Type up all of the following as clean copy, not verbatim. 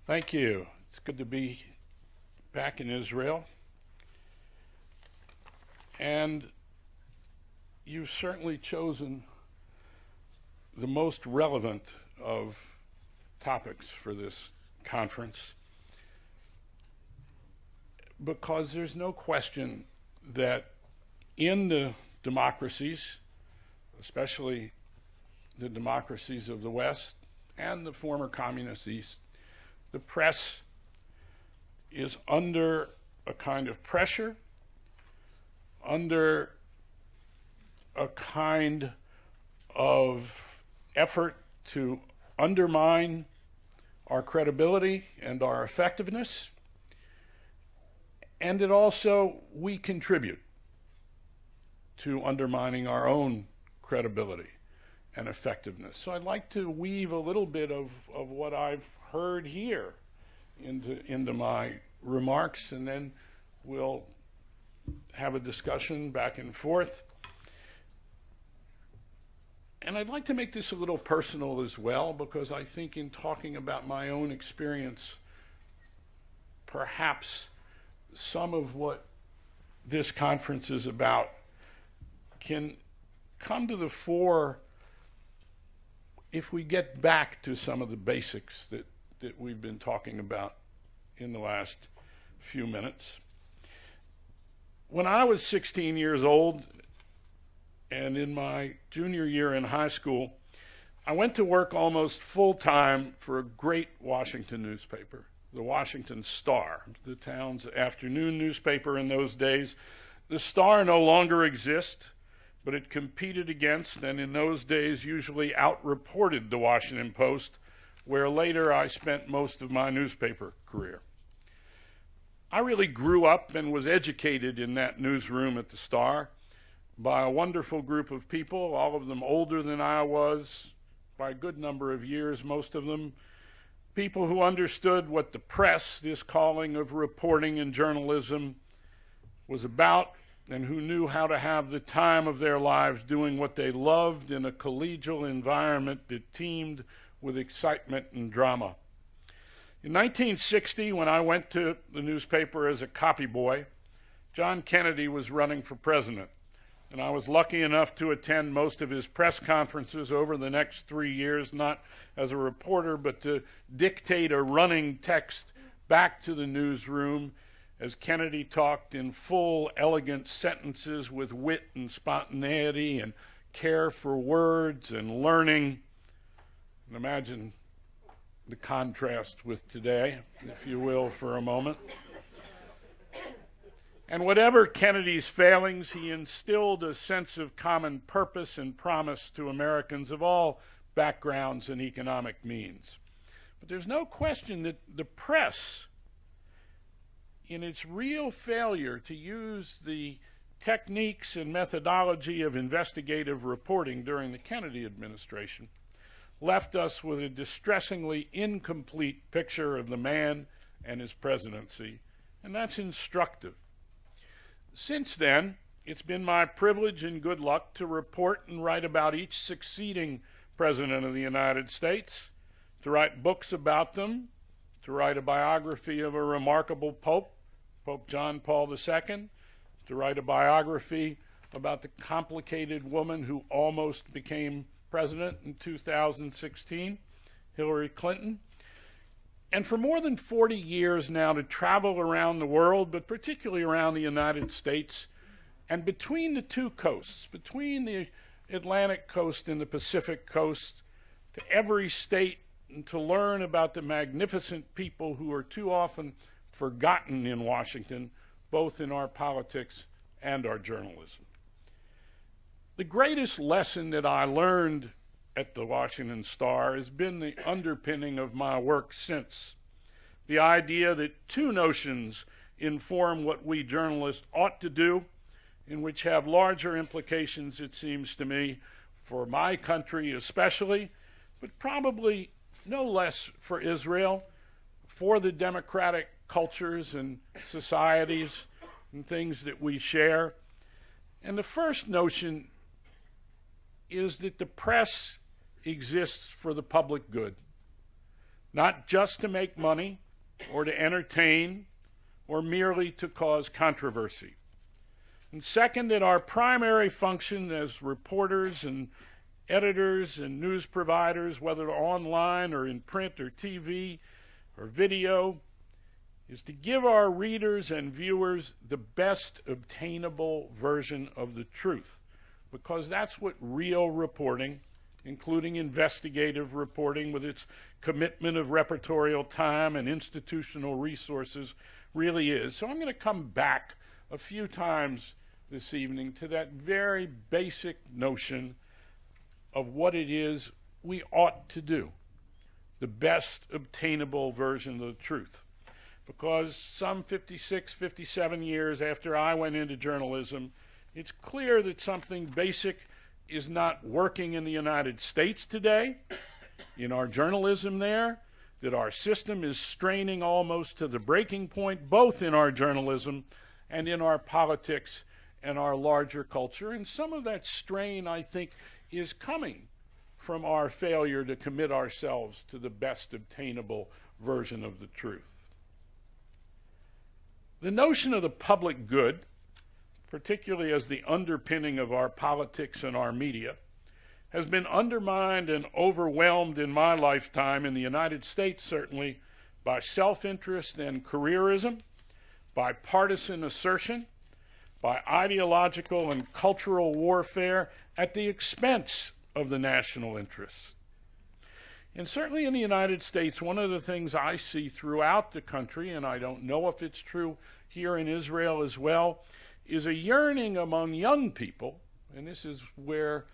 Thank you. It's good to be back in Israel. And you've certainly chosen the most relevant of topics for this conference, because there's no question that in the democracies, especially the democracies of the West and the former communist East, the press is under a kind of pressure, under a kind of effort to undermine our credibility and our effectiveness, and it also, we contribute to undermining our own credibility and effectiveness. So I'd like to weave a little bit of what I've heard here into my remarks, and then we'll have a discussion back and forth. And I'd like to make this a little personal as well, because I think in talking about my own experience, perhaps some of what this conference is about can come to the fore if we get back to some of the basics that we've been talking about in the last few minutes. When I was 16 years old, and in my junior year in high school, I went to work almost full-time for a great Washington newspaper, the Washington Star, the town's afternoon newspaper in those days. The Star no longer exists, but it competed against, and in those days usually out-reported, the Washington Post, where later I spent most of my newspaper career. I really grew up and was educated in that newsroom at the Star by a wonderful group of people, all of them older than I was by a good number of years, most of them people who understood what the press, this calling of reporting and journalism, was about, and who knew how to have the time of their lives doing what they loved in a collegial environment that teemed with excitement and drama. In 1960, when I went to the newspaper as a copy boy, John Kennedy was running for president, and I was lucky enough to attend most of his press conferences over the next 3 years, not as a reporter, but to dictate a running text back to the newsroom as Kennedy talked in full, elegant sentences with wit and spontaneity and care for words and learning. And imagine the contrast with today, if you will, for a moment. And whatever Kennedy's failings, he instilled a sense of common purpose and promise to Americans of all backgrounds and economic means. But there's no question that the press, in its real failure to use the techniques and methodology of investigative reporting during the Kennedy administration, left us with a distressingly incomplete picture of the man and his presidency, and that's instructive. Since then, it's been my privilege and good luck to report and write about each succeeding president of the United States, to write books about them, to write a biography of a remarkable pope, Pope John Paul II, to write a biography about the complicated woman who almost became president in 2016, Hillary Clinton, and for more than 40 years now to travel around the world, but particularly around the United States, and between the two coasts, between the Atlantic coast and the Pacific coast, to every state, and to learn about the magnificent people who are too often forgotten in Washington, both in our politics and our journalism. The greatest lesson that I learned at the Washington Star has been the underpinning of my work since. The idea that two notions inform what we journalists ought to do, and which have larger implications, it seems to me, for my country especially, but probably no less for Israel, for the democratic cultures and societies and things that we share. And the first notion is that the press exists for the public good. not just to make money or to entertain or merely to cause controversy. And second, that our primary function as reporters and editors and news providers, whether online or in print or TV or video, is to give our readers and viewers the best obtainable version of the truth, because that's what real reporting, including investigative reporting with its commitment of reportorial time and institutional resources, really is. So I'm going to come back a few times this evening to that very basic notion of what it is we ought to do, the best obtainable version of the truth. Because some 56, 57 years after I went into journalism, it's clear that something basic is not working in the United States today, in our journalism there, that our system is straining almost to the breaking point, both in our journalism and in our politics and our larger culture. And some of that strain, I think, is coming from our failure to commit ourselves to the best obtainable version of the truth. The notion of the public good, particularly as the underpinning of our politics and our media, has been undermined and overwhelmed in my lifetime, in the United States certainly, by self-interest and careerism, by partisan assertion, by ideological and cultural warfare at the expense of the national interest. And certainly in the United States, one of the things I see throughout the country, and I don't know if it's true here in Israel as well, is a yearning among young people, and this is where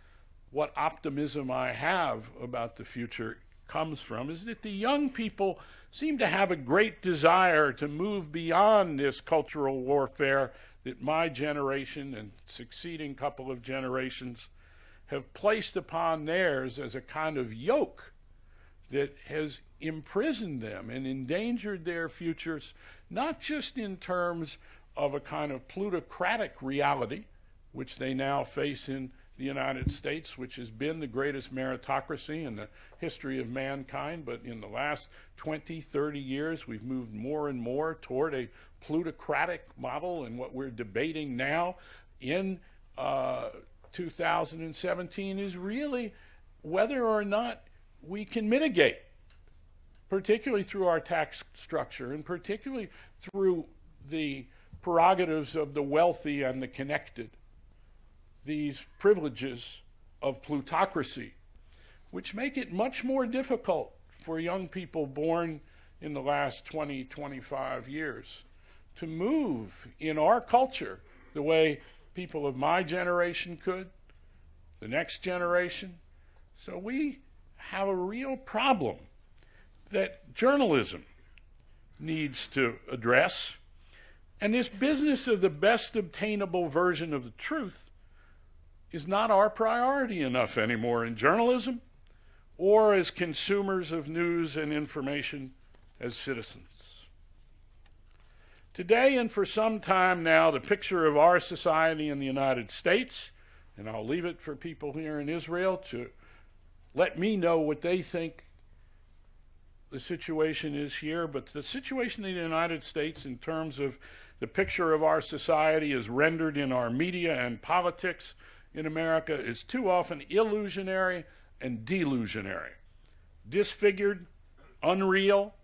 what optimism I have about the future comes from, is that the young people seem to have a great desire to move beyond this cultural warfare that my generation and succeeding couple of generations have placed upon theirs as a kind of yoke that has imprisoned them and endangered their futures, not just in terms of a kind of plutocratic reality, which they now face in the United States, which has been the greatest meritocracy in the history of mankind, but in the last 20, 30 years, we've moved more and more toward a plutocratic model, and what we're debating now in 2017 is really whether or not we can mitigate, particularly through our tax structure and particularly through the prerogatives of the wealthy and the connected, these privileges of plutocracy, which make it much more difficult for young people born in the last 20, 25 years to move in our culture the way people of my generation could, the next generation. So we have a real problem that journalism needs to address. And this business of the best obtainable version of the truth is not our priority enough anymore in journalism or as consumers of news and information as citizens. Today and for some time now, the picture of our society in the United States, and I'll leave it for people here in Israel to let me know what they think the situation is here, but the situation in the United States in terms of the picture of our society is rendered in our media and politics in America is too often illusionary and delusionary, disfigured, unreal,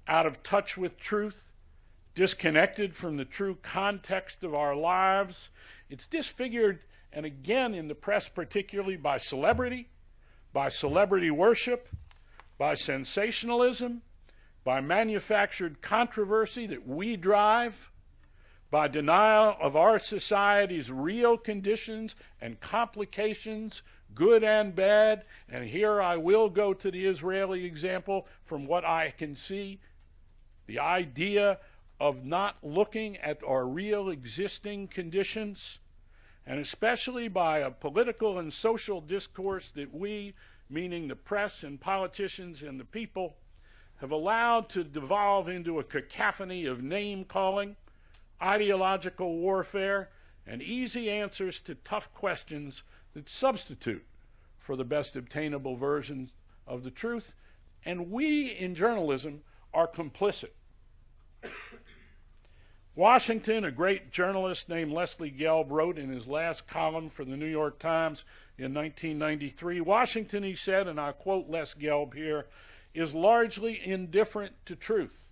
out of touch with truth, disconnected from the true context of our lives. It's disfigured, and again in the press particularly, by celebrity worship, by sensationalism, by manufactured controversy that we drive, by denial of our society's real conditions and complications, good and bad. And here I will go to the Israeli example from what I can see. The idea of not looking at our real existing conditions, and especially by a political and social discourse that we, meaning the press and politicians and the people, have allowed to devolve into a cacophony of name-calling, ideological warfare, and easy answers to tough questions that substitute for the best obtainable version of the truth, and we in journalism are complicit. Washington, a great journalist named Leslie Gelb, wrote in his last column for the New York Times in 1993, Washington, he said, and I'll quote Les Gelb here, is largely indifferent to truth.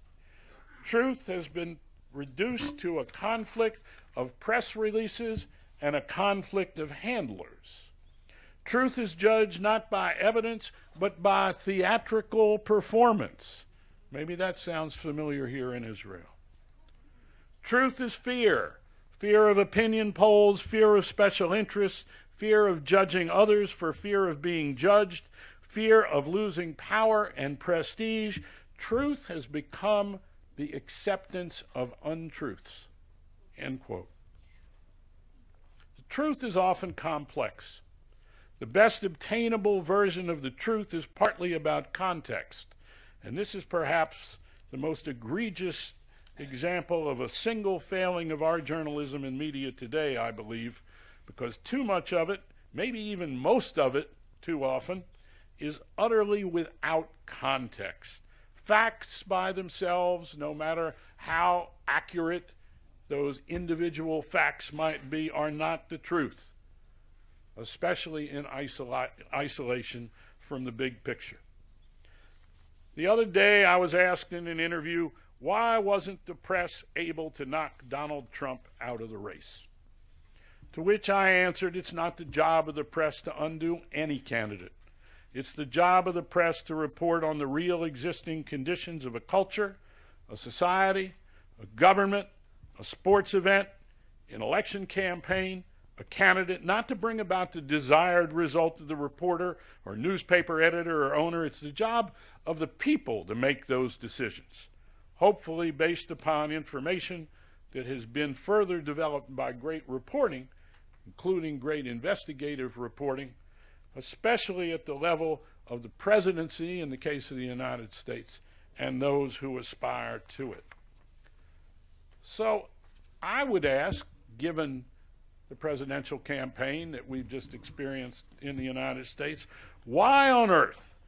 Truth has been reduced to a conflict of press releases and a conflict of handlers. Truth is judged not by evidence, but by theatrical performance. Maybe that sounds familiar here in Israel. Truth is fear. Fear of opinion polls, fear of special interests, fear of judging others for fear of being judged, fear of losing power and prestige. Truth has become the acceptance of untruths. End quote. The truth is often complex. The best obtainable version of the truth is partly about context. And this is perhaps the most egregious example of a single failing of our journalism and media today, I believe, because too much of it, maybe even most of it, too often, is utterly without context. Facts by themselves, no matter how accurate those individual facts might be, are not the truth, especially in isolation from the big picture. The other day I was asked in an interview, why wasn't the press able to knock Donald Trump out of the race? To which I answered, it's not the job of the press to undo any candidate. It's the job of the press to report on the real existing conditions of a culture, a society, a government, a sports event, an election campaign, a candidate, not to bring about the desired result of the reporter or newspaper editor or owner. It's the job of the people to make those decisions, hopefully based upon information that has been further developed by great reporting, including great investigative reporting, especially at the level of the presidency in the case of the United States and those who aspire to it. So I would ask, given the presidential campaign that we've just experienced in the United States, why on earth,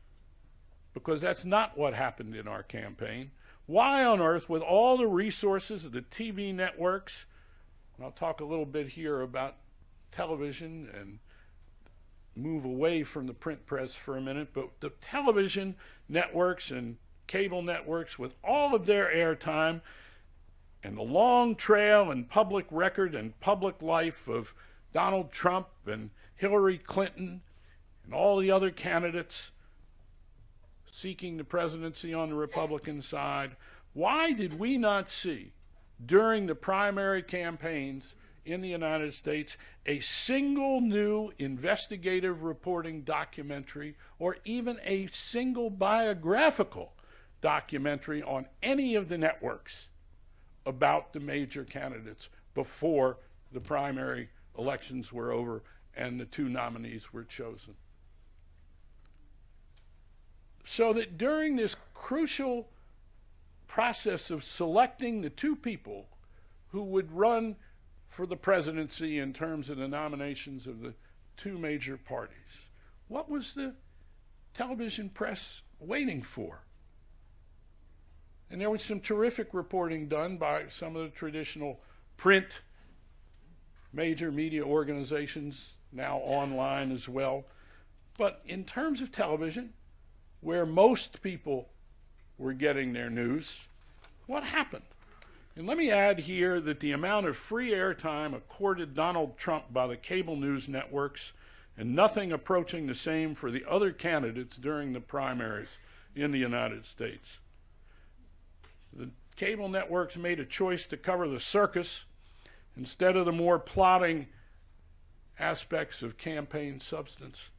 because that's not what happened in our campaign, why on earth, with all the resources of the TV networks, and I'll talk a little bit here about television and move away from the print press for a minute, but the television networks and cable networks, with all of their airtime and the long trail and public record and public life of Donald Trump and Hillary Clinton and all the other candidates seeking the presidency on the Republican side, why did we not see during the primary campaigns in the United States a single new investigative reporting documentary or even a single biographical documentary on any of the networks about the major candidates before the primary elections were over and the two nominees were chosen? So that during this crucial process of selecting the two people who would run for the presidency in terms of the nominations of the two major parties, what was the television press waiting for? And there was some terrific reporting done by some of the traditional print major media organizations, now online as well. But in terms of television, where most people were getting their news, what happened? And let me add here that the amount of free airtime accorded Donald Trump by the cable news networks, and nothing approaching the same for the other candidates during the primaries in the United States. The cable networks made a choice to cover the circus instead of the more plodding aspects of campaign substance.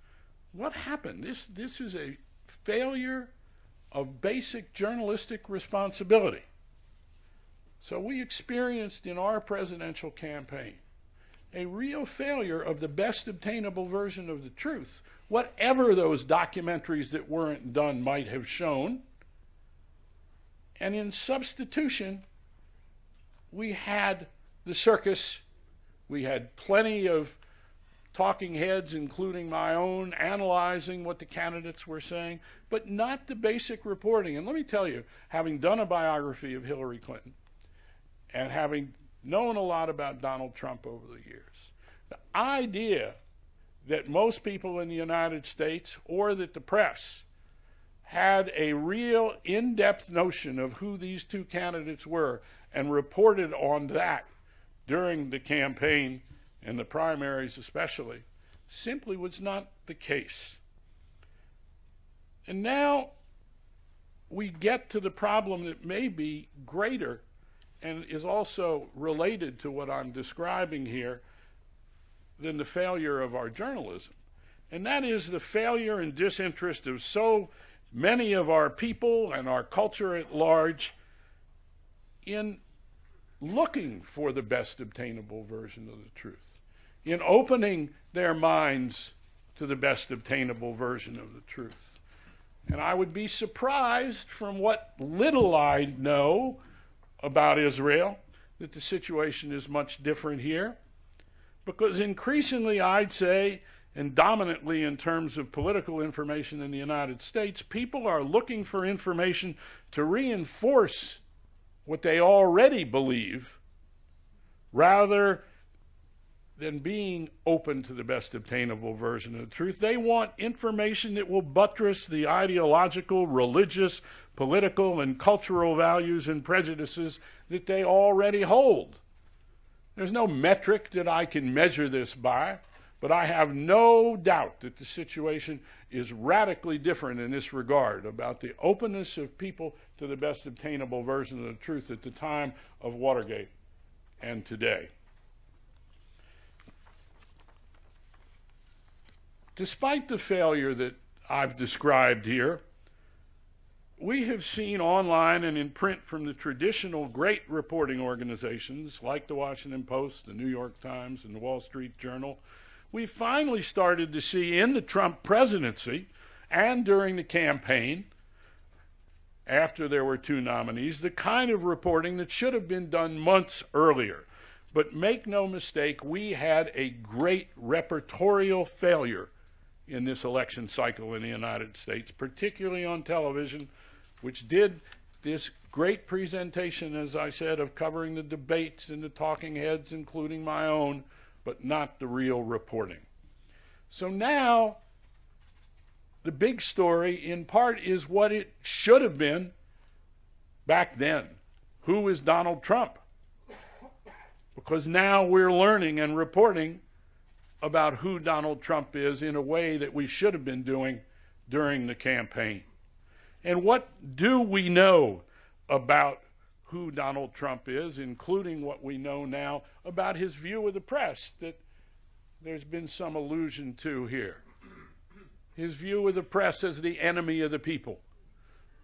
What happened? This is a failure of basic journalistic responsibility. So we experienced in our presidential campaign a real failure of the best obtainable version of the truth, whatever those documentaries that weren't done might have shown. And in substitution, we had the circus, we had plenty of talking heads, including my own, analyzing what the candidates were saying, but not the basic reporting. And let me tell you, having done a biography of Hillary Clinton and having known a lot about Donald Trump over the years, the idea that most people in the United States or that the press had a real in-depth notion of who these two candidates were and reported on that during the campaign and the primaries especially, simply was not the case. And now we get to the problem that may be greater and is also related to what I'm describing here than the failure of our journalism. And that is the failure and disinterest of so many of our people and our culture at large in looking for the best obtainable version of the truth, in opening their minds to the best obtainable version of the truth. And I would be surprised from what little I know about Israel that the situation is much different here, because increasingly I'd say, and dominantly in terms of political information in the United States, people are looking for information to reinforce what they already believe rather than being open to the best obtainable version of the truth. They want information that will buttress the ideological, religious, political, and cultural values and prejudices that they already hold. There's no metric that I can measure this by, but I have no doubt that the situation is radically different in this regard about the openness of people to the best obtainable version of the truth at the time of Watergate and today. Despite the failure that I've described here, we have seen online and in print from the traditional great reporting organizations like the Washington Post, the New York Times, and the Wall Street Journal, we finally started to see in the Trump presidency and during the campaign, after there were two nominees, the kind of reporting that should have been done months earlier. But make no mistake, we had a great reportorial failure in this election cycle in the United States, particularly on television, which did this great presentation, as I said, of covering the debates and the talking heads, including my own, but not the real reporting. So now, the big story, in part, is what it should have been back then. Who is Donald Trump? Because now we're learning and reporting about who Donald Trump is in a way that we should have been doing during the campaign. And what do we know about who Donald Trump is, including what we know now about his view of the press that there's been some allusion to here? His view of the press as the enemy of the people,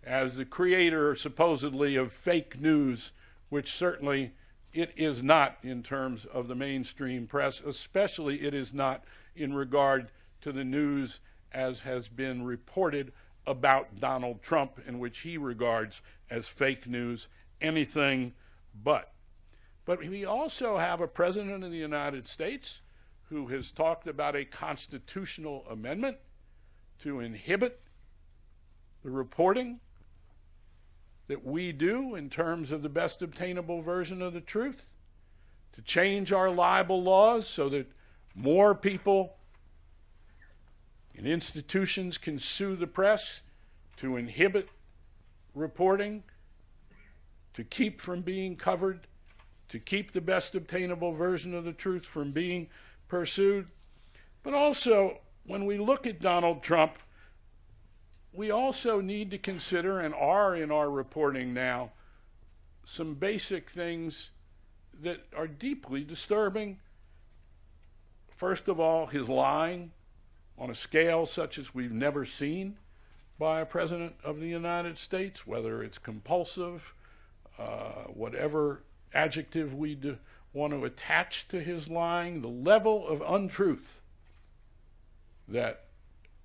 as the creator, supposedly, of fake news, which certainly it is not in terms of the mainstream press, especially it is not in regard to the news as has been reported about Donald Trump, in which he regards as fake news, anything but. But we also have a president of the United States who has talked about a constitutional amendment to inhibit the reporting that we do in terms of the best obtainable version of the truth, to change our libel laws so that more people and institutions can sue the press, to inhibit reporting, to keep from being covered, to keep the best obtainable version of the truth from being pursued. But also, when we look at Donald Trump, we also need to consider, and are in our reporting now, some basic things that are deeply disturbing. First of all, his lying on a scale such as we've never seen by a president of the United States, whether it's compulsive, whatever adjective we want to attach to his lying, the level of untruth that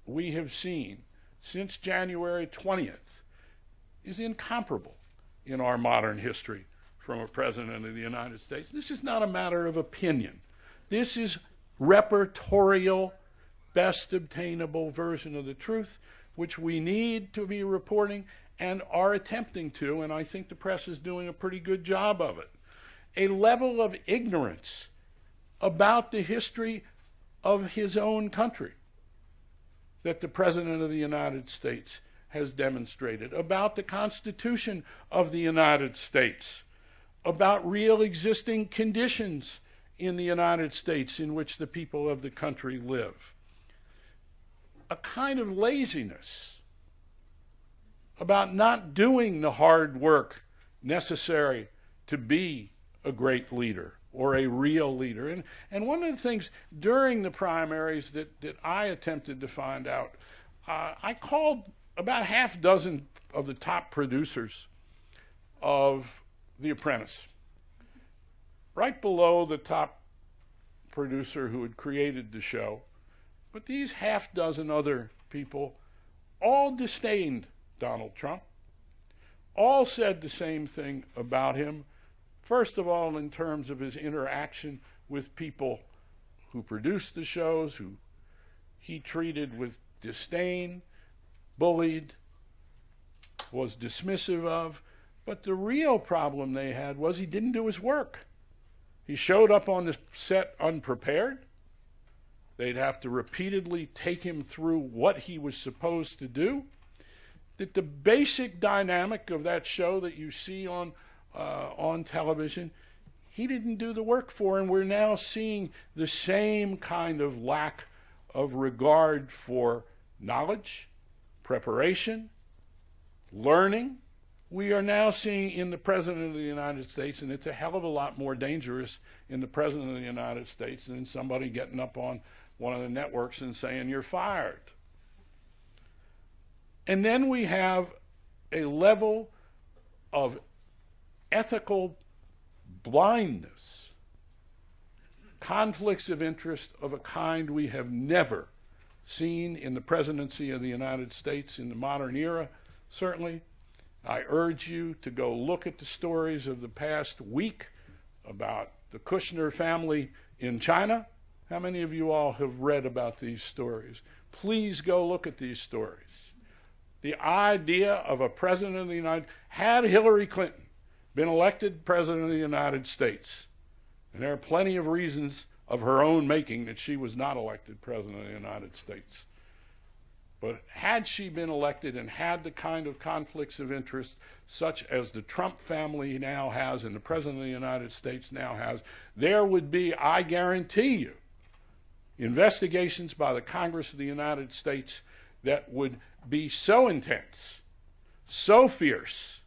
we have seen since January 20th is incomparable in our modern history from a president of the United States. This is not a matter of opinion. This is repertorial, best obtainable version of the truth, which we need to be reporting and are attempting to, and I think the press is doing a pretty good job of it. A level of ignorance about the history of his own country that the President of the United States has demonstrated, about the Constitution of the United States, about real existing conditions in the United States in which the people of the country live. A kind of laziness about not doing the hard work necessary to be a great leader or a real leader. And one of the things during the primaries that I attempted to find out, I called about half dozen of the top producers of The Apprentice. Right below the top producer who had created the show, but these half dozen other people all disdained Donald Trump, all said the same thing about him. First of all, in terms of his interaction with people who produced the shows, who he treated with disdain, bullied, was dismissive of. But the real problem they had was he didn't do his work. He showed up on the set unprepared. They'd have to repeatedly take him through what he was supposed to do. That the basic dynamic of that show that you see on television, he didn't do the work for, and we're now seeing the same kind of lack of regard for knowledge, preparation, learning. We are now seeing in the President of the United States, and it's a hell of a lot more dangerous in the President of the United States than somebody getting up on one of the networks and saying, "You're fired." And then we have a level of ethical blindness, conflicts of interest of a kind we have never seen in the presidency of the United States in the modern era, certainly. I urge you to go look at the stories of the past week about the Kushner family in China. How many of you all have read about these stories? Please go look at these stories. The idea of a president of the United States, had Hillary Clinton been elected president of the United States, and there are plenty of reasons of her own making that she was not elected president of the United States. But had she been elected and had the kind of conflicts of interest such as the Trump family now has and the President of the United States now has, there would be, I guarantee you, investigations by the Congress of the United States that would be so intense, so fierce,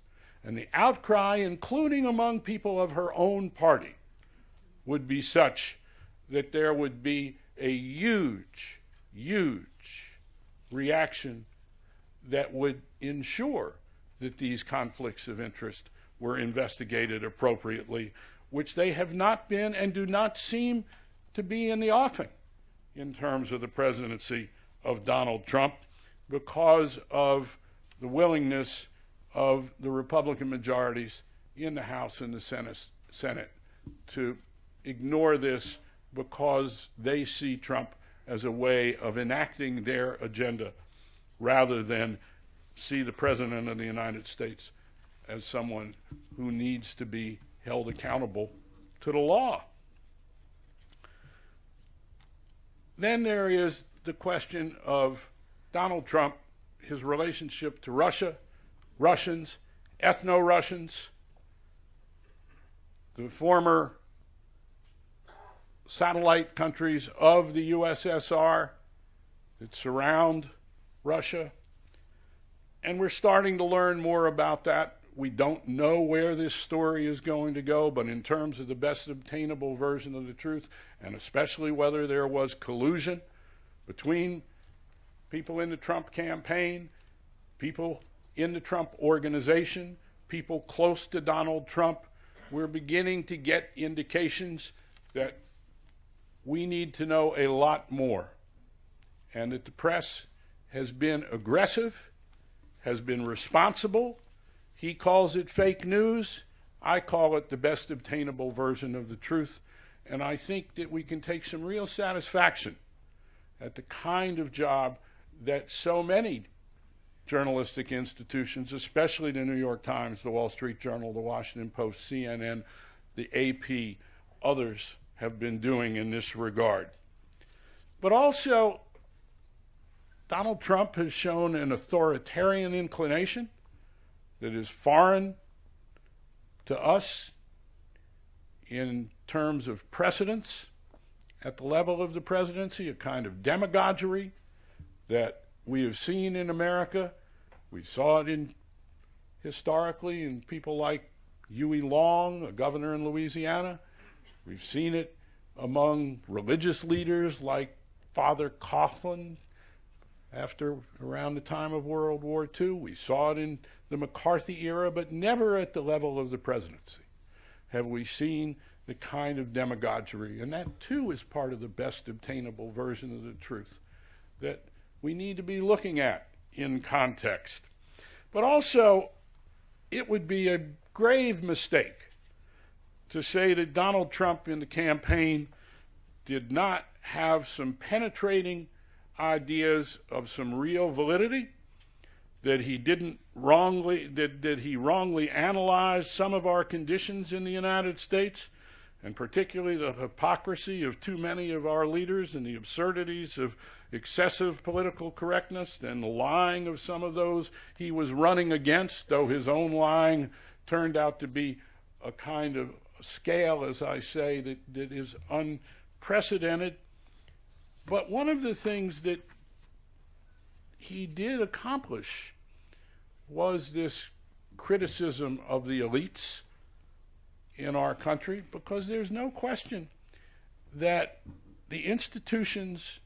and the outcry, including among people of her own party, would be such that there would be a huge, huge reaction that would ensure that these conflicts of interest were investigated appropriately, which they have not been and do not seem to be in the offing in terms of the presidency of Donald Trump, because of the willingness of the Republican majorities in the House and the Senate to ignore this because they see Trump as a way of enacting their agenda rather than see the President of the United States as someone who needs to be held accountable to the law. Then there is the question of Donald Trump, his relationship to Russia, Russians, ethno-Russians, the former satellite countries of the USSR that surround Russia. And we're starting to learn more about that. We don't know where this story is going to go, but in terms of the best obtainable version of the truth, and especially whether there was collusion between people in the Trump campaign, people in the Trump organization, people close to Donald Trump, we're beginning to get indications that we need to know a lot more, and that the press has been aggressive, has been responsible. He calls it fake news. I call it the best obtainable version of the truth. And I think that we can take some real satisfaction at the kind of job that so many journalistic institutions, especially the New York Times, the Wall Street Journal, the Washington Post, CNN, the AP, others have been doing in this regard. But also, Donald Trump has shown an authoritarian inclination that is foreign to us in terms of precedence at the level of the presidency, a kind of demagoguery that we have seen in America. We saw it historically in people like Huey Long, a governor in Louisiana. We've seen it among religious leaders like Father Coughlin around the time of World War II. We saw it in the McCarthy era, but never at the level of the presidency have we seen the kind of demagoguery. And that, too, is part of the best obtainable version of the truth that we need to be looking at in context. But also, it would be a grave mistake to say that Donald Trump in the campaign did not have some penetrating ideas of some real validity, that he didn't wrongly, that he wrongly analyzed some of our conditions in the United States, and particularly the hypocrisy of too many of our leaders and the absurdities of excessive political correctness and the lying of some of those he was running against, though his own lying turned out to be a kind of scale, as I say, that is unprecedented. But one of the things that he did accomplish was this criticism of the elites in our country, because there's no question that the institutions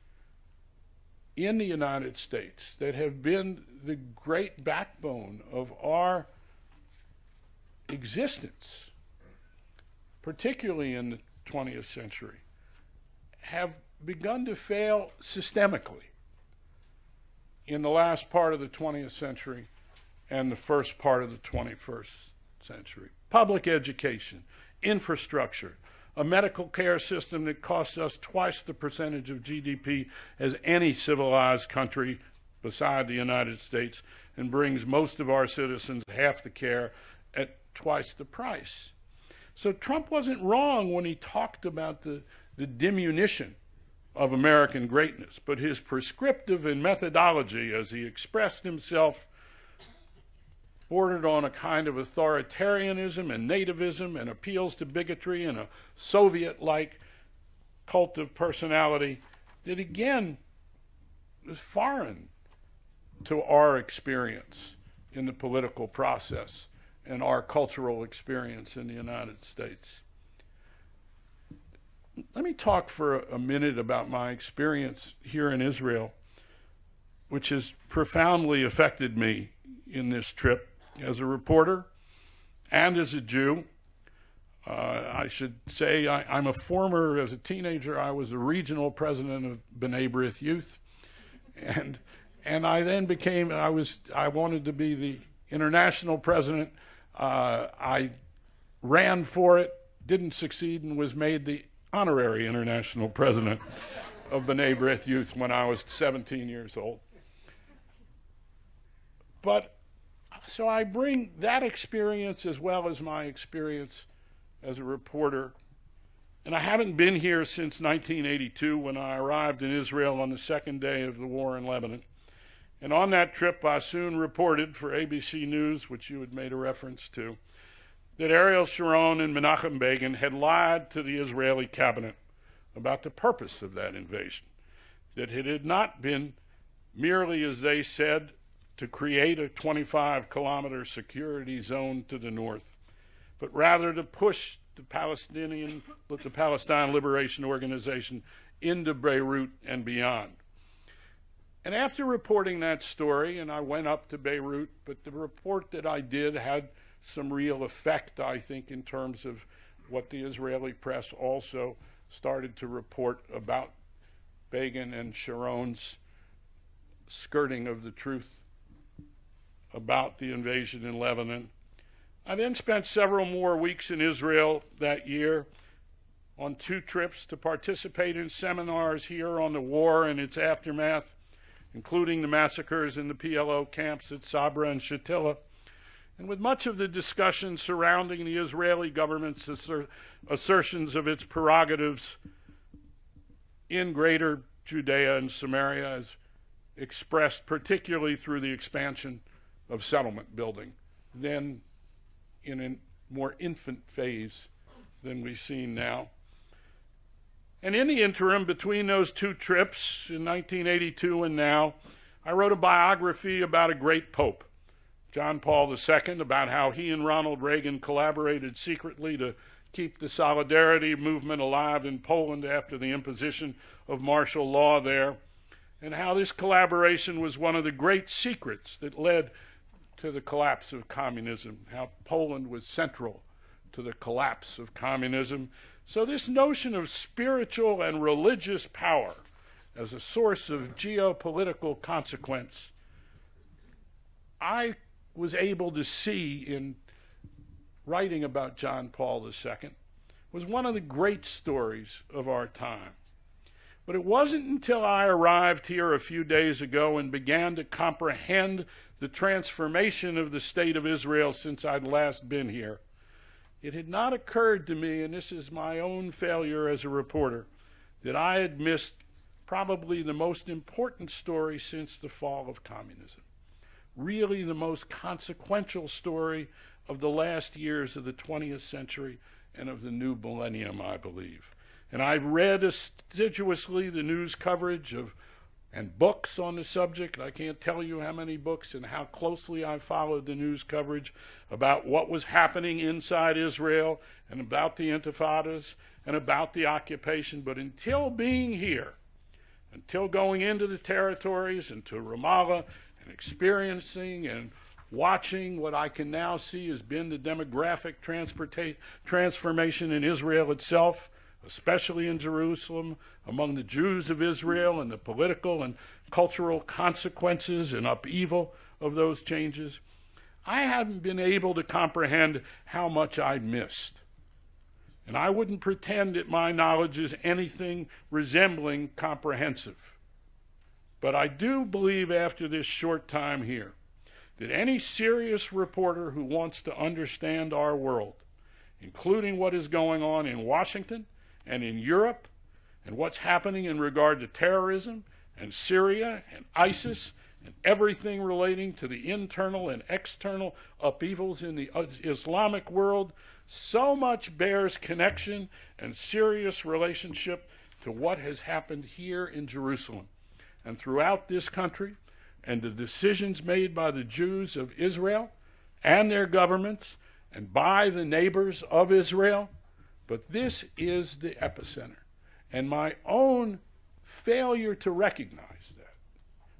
in the United States that have been the great backbone of our existence, particularly in the 20th century, have begun to fail systemically in the last part of the 20th century and the first part of the 21st century. Public education, infrastructure, a medical care system that costs us twice the percentage of GDP as any civilized country beside the United States, and brings most of our citizens half the care at twice the price. So Trump wasn't wrong when he talked about the diminution of American greatness, but his prescriptive and methodology, as he expressed himself, bordered on a kind of authoritarianism and nativism and appeals to bigotry and a Soviet-like cult of personality that, again, was foreign to our experience in the political process and our cultural experience in the United States. Let me talk for a minute about my experience here in Israel, which has profoundly affected me in this trip as a reporter and as a Jew. I should say I'm a former, as a teenager, I was a regional president of B'nai B'rith Youth. And I then became, I wanted to be the international president. I ran for it, didn't succeed, and was made the honorary international president of B'nai B'rith Youth when I was 17 years old. But so I bring that experience as well as my experience as a reporter. And I haven't been here since 1982 when I arrived in Israel on the second day of the war in Lebanon. And on that trip, I soon reported for ABC News, which you had made a reference to, that Ariel Sharon and Menachem Begin had lied to the Israeli cabinet about the purpose of that invasion, that it had not been merely, as they said, to create a 25-kilometer security zone to the north, but rather to push the Palestine Liberation Organization into Beirut and beyond. And after reporting that story, and I went up to Beirut, but the report that I did had some real effect, I think, in terms of what the Israeli press also started to report about Begin and Sharon's skirting of the truth about the invasion in Lebanon. I then spent several more weeks in Israel that year on 2 trips to participate in seminars here on the war and its aftermath, including the massacres in the PLO camps at Sabra and Shatila, and with much of the discussion surrounding the Israeli government's assertions of its prerogatives in greater Judea and Samaria, as expressed particularly through the expansion of settlement building, then in a more infant phase than we've seen now. And in the interim between those 2 trips in 1982 and now, I wrote a biography about a great pope, John Paul II, about how he and Ronald Reagan collaborated secretly to keep the Solidarity movement alive in Poland after the imposition of martial law there, and how this collaboration was one of the great secrets that led to the collapse of communism, how Poland was central to the collapse of communism. So this notion of spiritual and religious power as a source of geopolitical consequence, I was able to see in writing about John Paul II, was one of the great stories of our time. But it wasn't until I arrived here a few days ago and began to comprehend the transformation of the state of Israel since I'd last been here. It had not occurred to me, and this is my own failure as a reporter, that I had missed probably the most important story since the fall of communism. Really the most consequential story of the last years of the 20th century and of the new millennium, I believe. And I've read assiduously the news coverage of and books on the subject. I can't tell you how many books and how closely I followed the news coverage about what was happening inside Israel and about the intifadas and about the occupation. But until being here, until going into the territories and to Ramallah and experiencing and watching what I can now see has been the demographic transformation in Israel itself, especially in Jerusalem, among the Jews of Israel, and the political and cultural consequences and upheaval of those changes, I haven't been able to comprehend how much I'd missed. And I wouldn't pretend that my knowledge is anything resembling comprehensive. But I do believe after this short time here that any serious reporter who wants to understand our world, including what is going on in Washington and in Europe, and what's happening in regard to terrorism and Syria and ISIS and everything relating to the internal and external upheavals in the Islamic world, so much bears connection and serious relationship to what has happened here in Jerusalem and throughout this country, and the decisions made by the Jews of Israel and their governments and by the neighbors of Israel. But this is the epicenter. And my own failure to recognize that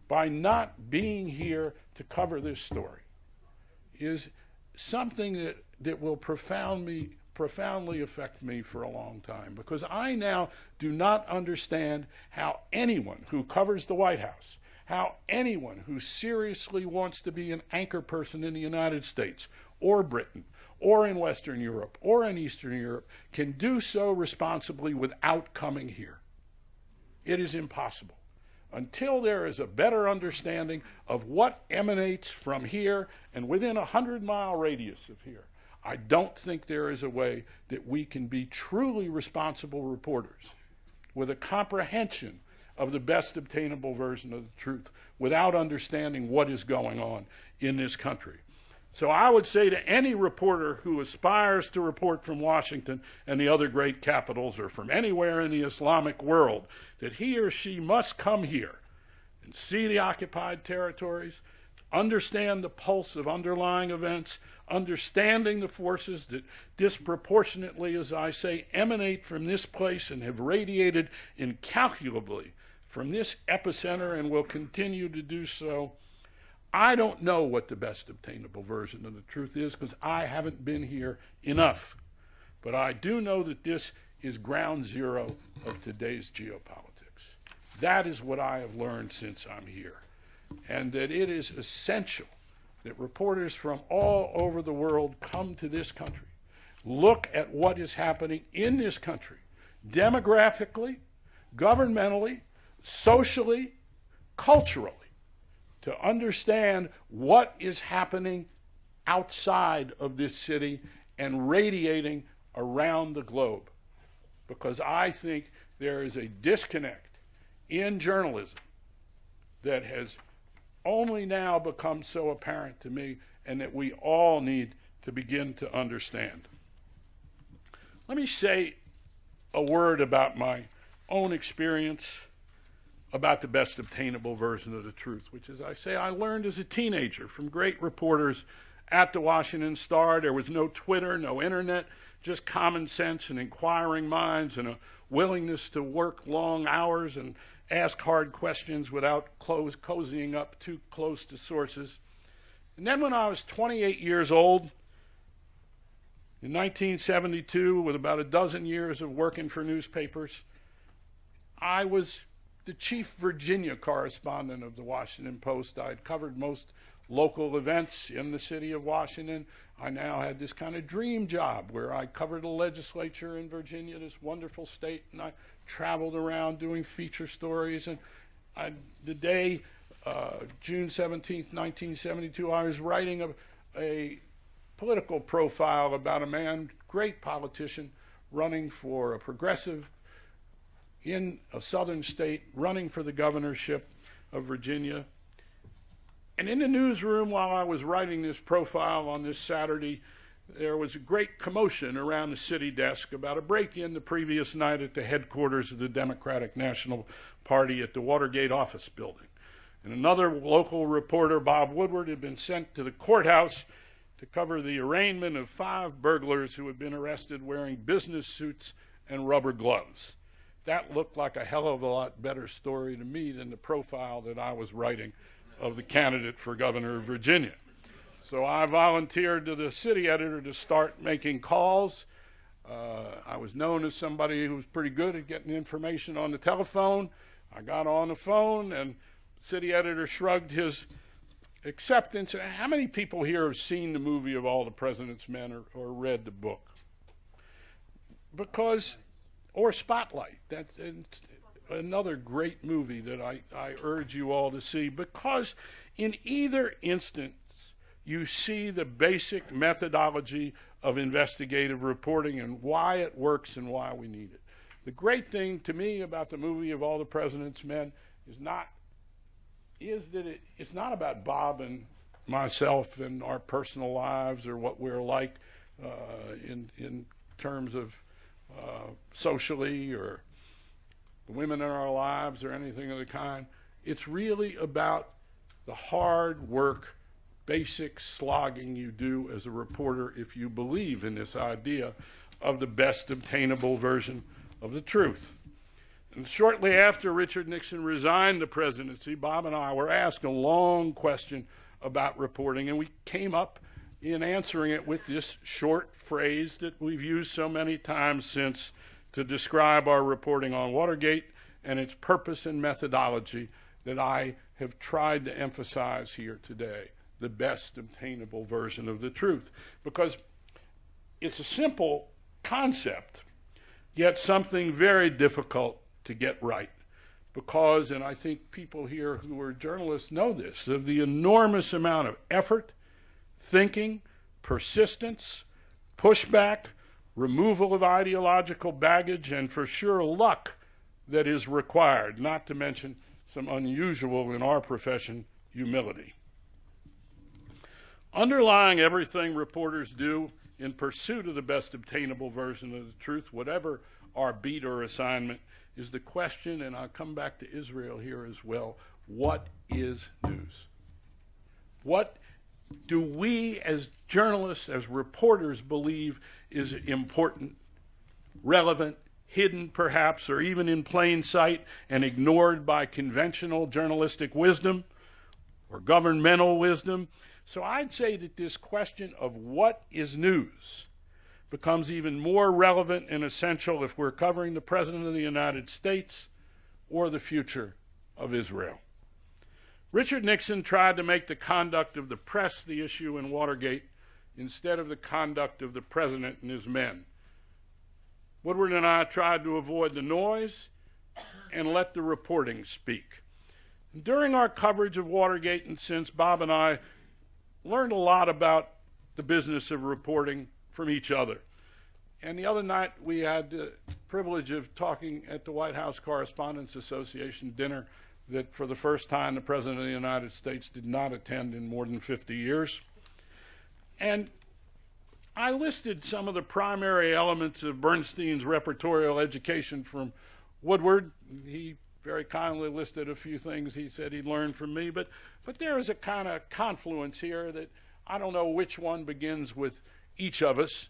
by not being here to cover this story is something that will profoundly affect me for a long time, because I now do not understand how anyone who covers the White House, how anyone who seriously wants to be an anchor person in the United States or Britain or in Western Europe or in Eastern Europe can do so responsibly without coming here. It is impossible. Until there is a better understanding of what emanates from here and within a 100-mile radius of here, I don't think there is a way that we can be truly responsible reporters with a comprehension of the best obtainable version of the truth without understanding what is going on in this country. So I would say to any reporter who aspires to report from Washington and the other great capitals or from anywhere in the Islamic world that he or she must come here and see the occupied territories, understand the pulse of underlying events, understanding the forces that disproportionately, as I say, emanate from this place and have radiated incalculably from this epicenter and will continue to do so. I don't know what the best obtainable version of the truth is because I haven't been here enough. But I do know that this is ground zero of today's geopolitics. That is what I have learned since I'm here. And that it is essential that reporters from all over the world come to this country, look at what is happening in this country, demographically, governmentally, socially, culturally, to understand what is happening outside of this city and radiating around the globe. Because I think there is a disconnect in journalism that has only now become so apparent to me, and that we all need to begin to understand. Let me say a word about my own experience about the best obtainable version of the truth, which, as I say, I learned as a teenager from great reporters at the Washington Star. There was no Twitter, no internet, just common sense and inquiring minds and a willingness to work long hours and ask hard questions without cozying up too close to sources. And then when I was 28 years old, in 1972, with about a dozen years of working for newspapers, I was the chief Virginia correspondent of the Washington Post. I'd covered most local events in the city of Washington. I now had this kind of dream job where I covered the legislature in Virginia, this wonderful state, and I traveled around doing feature stories. And the day, June 17th, 1972, I was writing a political profile about a man, great politician, running for a progressive in a southern state, running for the governorship of Virginia. And in the newsroom, while I was writing this profile on this Saturday, there was a great commotion around the city desk about a break-in the previous night at the headquarters of the Democratic National Party at the Watergate office building. And another local reporter, Bob Woodward, had been sent to the courthouse to cover the arraignment of 5 burglars who had been arrested wearing business suits and rubber gloves. That looked like a hell of a lot better story to me than the profile that I was writing of the candidate for governor of Virginia. So I volunteered to the city editor to start making calls. I was known as somebody who was pretty good at getting information on the telephone. I got on the phone, and the city editor shrugged his acceptance. How many people here have seen the movie of All the President's Men or read the book? Or Spotlight. That's another great movie that I urge you all to see, because in either instance you see the basic methodology of investigative reporting and why it works and why we need it. The great thing to me about the movie of All the President's Men is that it's not about Bob and myself and our personal lives or what we're like in terms of socially or the women in our lives or anything of the kind. It's really about the hard work, basic slogging you do as a reporter if you believe in this idea of the best obtainable version of the truth. And shortly after Richard Nixon resigned the presidency, Bob and I were asked a long question about reporting, and we came up in answering it with this short phrase that we've used so many times since to describe our reporting on Watergate and its purpose and methodology that I have tried to emphasize here today: the best obtainable version of the truth. Because it's a simple concept, yet something very difficult to get right. Because, and I think people here who are journalists know this, of the enormous amount of effort, thinking, persistence, pushback, removal of ideological baggage, and for sure luck that is required, not to mention some unusual, in our profession, humility. Underlying everything reporters do in pursuit of the best obtainable version of the truth, whatever our beat or assignment, is the question, and I'll come back to Israel here as well: what is news? What do we as journalists, as reporters, believe is important, relevant, hidden perhaps, or even in plain sight and ignored by conventional journalistic wisdom or governmental wisdom? So I'd say that this question of what is news becomes even more relevant and essential if we're covering the President of the United States or the future of Israel. Richard Nixon tried to make the conduct of the press the issue in Watergate instead of the conduct of the President and his men. Woodward and I tried to avoid the noise and let the reporting speak. During our coverage of Watergate and since, Bob and I learned a lot about the business of reporting from each other. And the other night we had the privilege of talking at the White House Correspondents Association dinner that for the first time the President of the United States did not attend in more than 50 years. And I listed some of the primary elements of Bernstein's repertorial education from Woodward. He very kindly listed a few things he said he'd learned from me, but there is a kind of confluence here that I don't know which one begins with each of us,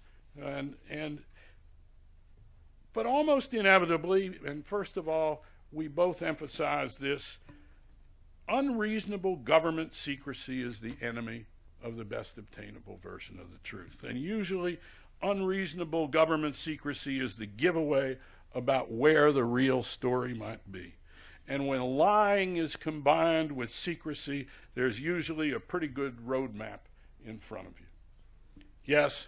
but almost inevitably, and first of all, we both emphasize this, unreasonable government secrecy is the enemy of the best obtainable version of the truth. And usually, unreasonable government secrecy is the giveaway about where the real story might be. And when lying is combined with secrecy, there's usually a pretty good roadmap in front of you. Yes,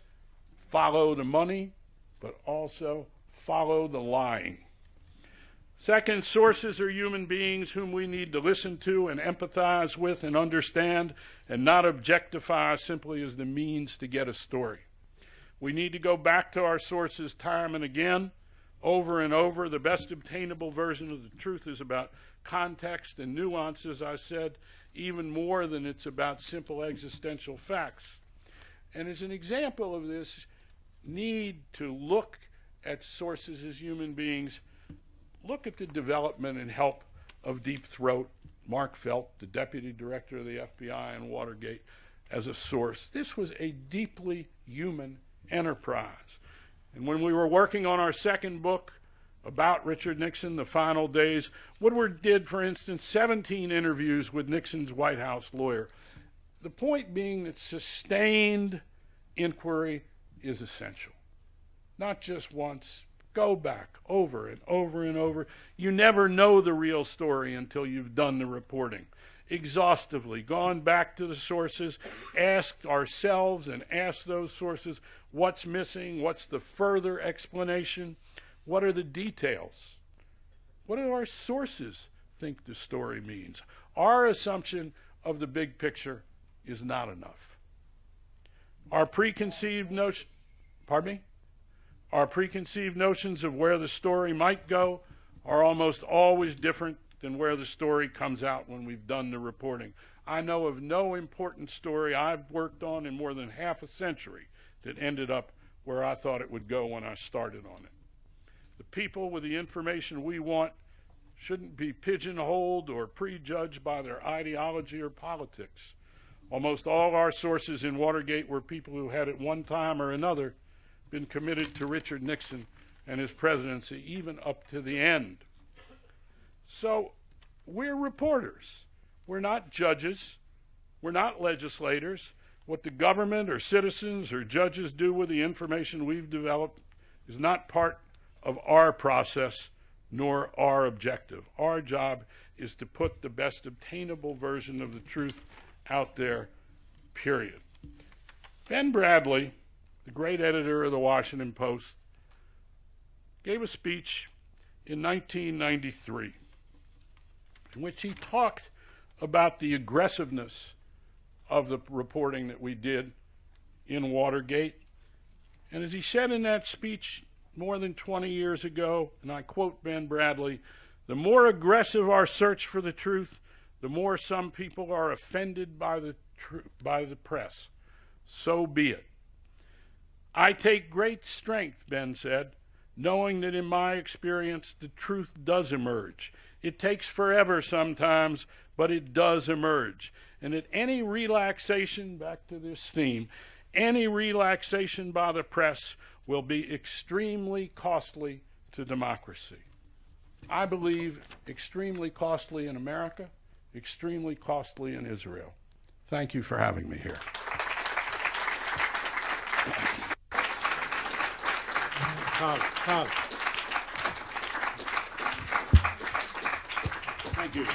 follow the money, but also follow the lying. Second, sources are human beings whom we need to listen to and empathize with and understand, and not objectify simply as the means to get a story. We need to go back to our sources time and again, over and over. The best obtainable version of the truth is about context and nuance, as I said, even more than it's about simple existential facts. And as an example of this need to look at sources as human beings, look at the development and help of Deep Throat, Mark Felt, the deputy director of the FBI in Watergate, as a source. This was a deeply human enterprise. And when we were working on our second book about Richard Nixon, The Final Days, Woodward did, for instance, 17 interviews with Nixon's White House lawyer. The point being that sustained inquiry is essential. Not just once. Go back over and over and over. You never know the real story until you've done the reporting. Exhaustively, gone back to the sources, asked ourselves and asked those sources what's missing, what's the further explanation, what are the details, what do our sources think the story means. Our assumption of the big picture is not enough. Our preconceived notion, pardon me? Our preconceived notions of where the story might go are almost always different than where the story comes out when we've done the reporting. I know of no important story I've worked on in more than half a century that ended up where I thought it would go when I started on it. The people with the information we want shouldn't be pigeonholed or prejudged by their ideology or politics. Almost all our sources in Watergate were people who had at one time or another been committed to Richard Nixon and his presidency, even up to the end. So we're reporters. We're not judges. We're not legislators. What the government or citizens or judges do with the information we've developed is not part of our process nor our objective. Our job is to put the best obtainable version of the truth out there, period. Ben Bradlee, the great editor of the Washington Post, gave a speech in 1993 in which he talked about the aggressiveness of the reporting that we did in Watergate. And as he said in that speech more than 20 years ago, and I quote Ben Bradlee, "The more aggressive our search for the truth, the more some people are offended by the press. So be it. I take great strength," Ben said, "knowing that in my experience the truth does emerge. It takes forever sometimes, but it does emerge. And at any relaxation," back to this theme, "any relaxation by the press will be extremely costly to democracy." I believe extremely costly in America, extremely costly in Israel. Thank you for having me here. Thank you.